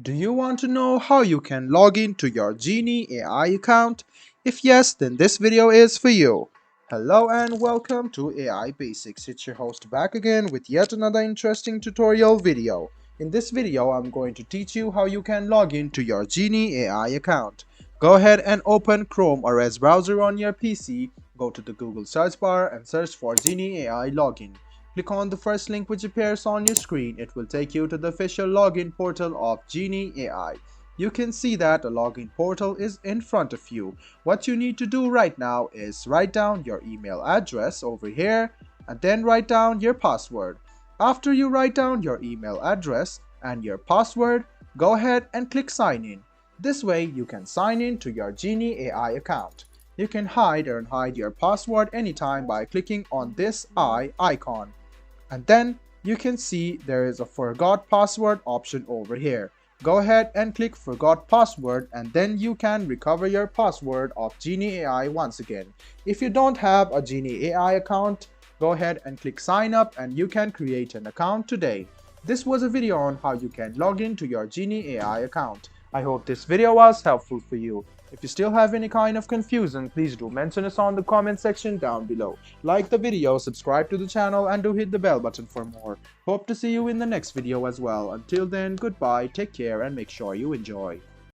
Do you want to know how you can log in to your Genie AI account? If yes, then this video is for you. Hello and welcome to AI Basics. It's your host back again with yet another interesting tutorial video. In this video, I'm going to teach you how you can log in to your Genie AI account. Go ahead and open Chrome or Edge browser on your PC. Go to the Google search bar and search for Genie AI login. Click on the first link which appears on your screen. It will take you to the official login portal of Genie AI. You can see that a login portal is in front of you. What you need to do right now is write down your email address over here and then write down your password. After you write down your email address and your password, go ahead and click sign in. This way you can sign in to your Genie AI account. You can hide or unhide your password anytime by clicking on this eye icon. And then you can see there is a forgot password option over here. Go ahead and click forgot password and then you can recover your password of Genie AI once again. If you don't have a Genie AI account, go ahead and click sign up and you can create an account today. This was a video on how you can log into your Genie AI account. I hope this video was helpful for you. If you still have any kind of confusion, please do mention us on the comment section down below. Like the video, subscribe to the channel and do hit the bell button for more. Hope to see you in the next video as well. Until then, goodbye, take care and make sure you enjoy.